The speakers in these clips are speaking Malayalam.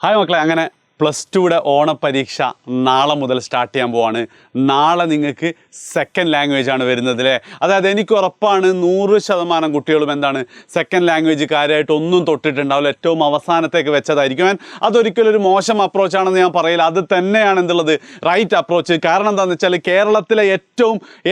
ഹായ് മക്കളെ, അങ്ങനെ +2 ഓണപരീക്ഷ നാളെ മുതൽ സ്റ്റാർട്ട് ചെയ്യാൻ പോവാണ്. നാളെ നിങ്ങൾക്ക് സെക്കൻഡ് ലാംഗ്വേജ് ആണ് വരുന്നത് അല്ലേ? അതായത് എനിക്ക് ഉറപ്പാണ് 100% കുട്ടികളും എന്താണ് സെക്കൻഡ് ലാംഗ്വേജ് കാര്യമായിട്ട് ഒന്നും തൊട്ടിട്ടുണ്ടാവില്ല. ഏറ്റവും അവസാനത്തേക്ക് വെച്ചതായിരിക്കും. അതൊരിക്കലും ഒരു മോശം അപ്രോച്ചാണെന്ന് ഞാൻ പറയില്ല. അത് തന്നെയാണ് എന്തുള്ളത് റൈറ്റ് അപ്രോച്ച്. കാരണം എന്താണെന്ന് വെച്ചാൽ കേരളത്തിലെ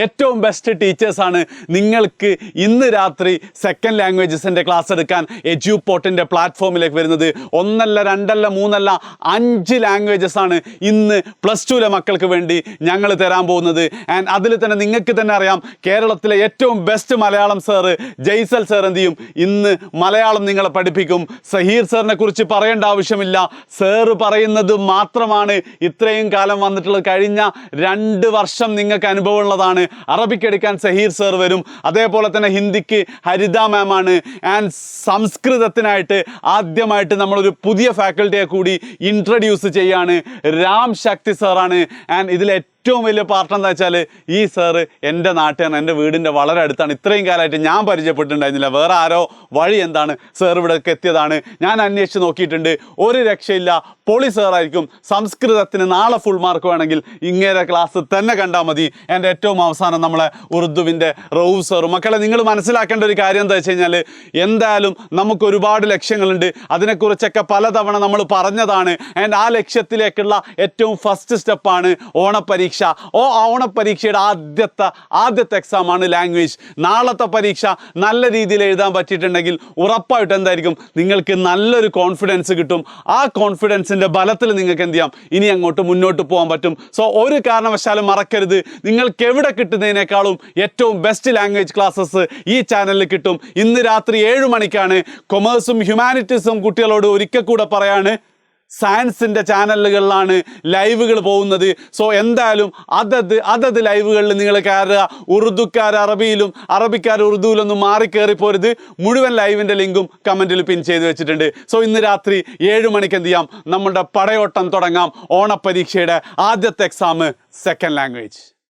ഏറ്റവും ബെസ്റ്റ് ടീച്ചേഴ്സാണ് നിങ്ങൾക്ക് ഇന്ന് രാത്രി സെക്കൻഡ് ലാംഗ്വേജസിൻ്റെ ക്ലാസ് എടുക്കാൻ എഡ്യൂപോർട്ടിൻ്റെ പ്ലാറ്റ്ഫോമിലേക്ക് വരുന്നത്. 1 അല്ല 2 അല്ല 3 അല്ല 5 ലാംഗ്വേജസ് ആണ് ഇന്ന് +2 മക്കൾക്ക് വേണ്ടി ഞങ്ങൾ തരാൻ പോകുന്നത്. ആൻഡ് അതിൽ തന്നെ നിങ്ങൾക്ക് തന്നെ അറിയാം, കേരളത്തിലെ ഏറ്റവും best Malayalam sir Jaisal sir എന്ത് ചെയ്യും, ഇന്ന് മലയാളം നിങ്ങളെ പഠിപ്പിക്കും. സഹീർ സാറിനെ കുറിച്ച് പറയേണ്ട ആവശ്യമില്ല. സാറ് പറയുന്നത് മാത്രമാണ് ഇത്രയും കാലം വന്നിട്ടുള്ളത്. കഴിഞ്ഞ 2 വർഷം നിങ്ങൾക്ക് അനുഭവമുള്ളതാണ്. അറബിക്ക് എടുക്കാൻ സഹീർ സാർ വരും. അതേപോലെ തന്നെ ഹിന്ദിക്ക് ഹരിത മാം ആണ്. ആൻഡ് സംസ്കൃതത്തിനായിട്ട് ആദ്യമായിട്ട് നമ്മളൊരു പുതിയ ഫാക്കൽറ്റിയെ കൂടി ഇൻട്രൊഡ്യൂസ് ചെയ്യാണ്. രാം ശക്തി സാറാണ്. ആൻഡ് ഇതിൽ ഏറ്റവും വലിയ പാർട്ട് എന്താ വെച്ചാൽ ഈ സാറ് എൻ്റെ നാട്ടുകാരൻ, എൻ്റെ വീടിൻ്റെ വളരെ അടുത്താണ്. ഇത്രയും കാലമായിട്ട് ഞാൻ പരിചയപ്പെട്ടിട്ടുണ്ടായിരുന്നില്ല. വേറെ ആരോ വഴി എന്താണ് സാർ ഇവിടേക്ക് എത്തിയതാണ്. ഞാൻ അന്വേഷിച്ച് നോക്കിയിട്ടുണ്ട്. ഒരു രക്ഷയില്ല, പൊളി സാറായിരിക്കും. സംസ്കൃതത്തിന് നാളെ ഫുൾ മാർക്ക് വേണമെങ്കിൽ ഇങ്ങേരെ ക്ലാസ് തന്നെ കണ്ടാൽ മതി. എൻ്റെ ഏറ്റവും അവസാനം നമ്മളെ ഉറുദുവിൻ്റെ റൌഫ് സാറും. മക്കളെ, നിങ്ങൾ മനസ്സിലാക്കേണ്ട ഒരു കാര്യം എന്താ വെച്ച് കഴിഞ്ഞാൽ, എന്തായാലും നമുക്ക് ഒരുപാട് ലക്ഷ്യങ്ങളുണ്ട്. അതിനെക്കുറിച്ചൊക്കെ പലതവണ നമ്മൾ പറഞ്ഞതാണ്. ആൻഡ് ആ ലക്ഷ്യത്തിലേക്കുള്ള ഏറ്റവും ഫസ്റ്റ് സ്റ്റെപ്പാണ് ഓണപരീക്ഷ. ഓണപരീക്ഷയുടെ ആദ്യത്തെ എക്സാമാണ് ലാംഗ്വേജ്. നാളത്തെ പരീക്ഷ നല്ല രീതിയിൽ എഴുതാൻ പറ്റിയിട്ടുണ്ടെങ്കിൽ ഉറപ്പായിട്ട് എന്തായിരിക്കും, നിങ്ങൾക്ക് നല്ലൊരു കോൺഫിഡൻസ് കിട്ടും. ആ കോൺഫിഡൻസിൻ്റെ ബലത്തിൽ നിങ്ങൾക്ക് എന്ത് ചെയ്യാം, ഇനി അങ്ങോട്ട് മുന്നോട്ട് പോകാൻ പറ്റും. സോ ഒരു കാരണവശാലും മറക്കരുത്, നിങ്ങൾക്ക് എവിടെ കിട്ടുന്നതിനേക്കാളും ഏറ്റവും ബെസ്റ്റ് ലാംഗ്വേജ് ക്ലാസ്സസ് ഈ ചാനലിൽ കിട്ടും. ഇന്ന് രാത്രി 7 മണിക്കാണ്. കൊമേഴ്സും ഹ്യൂമാനിറ്റീസും കുട്ടികളോട് ഒരിക്കൽ കൂടെ പറയാണ്, സയൻസിൻ്റെ ചാനലുകളിലാണ് ലൈവുകൾ പോകുന്നത്. സോ എന്തായാലും അതത് ലൈവുകളിൽ നിങ്ങൾ കയറുക. ഉറുദുക്കാർ അറബിയിലും അറബിക്കാർ ഉറുദുവിലൊന്നും മാറിക്കയറിപ്പോരുത്. മുഴുവൻ ലൈവിൻ്റെ ലിങ്കും കമൻറ്റിൽ പിൻ ചെയ്ത് വെച്ചിട്ടുണ്ട്. സോ ഇന്ന് രാത്രി 7 മണിക്ക് എന്ത് ചെയ്യാം, നമ്മുടെ പടയോട്ടം തുടങ്ങാം. ഓണപരീക്ഷയുടെ ആദ്യത്തെ എക്സാം സെക്കൻഡ് ലാംഗ്വേജ്.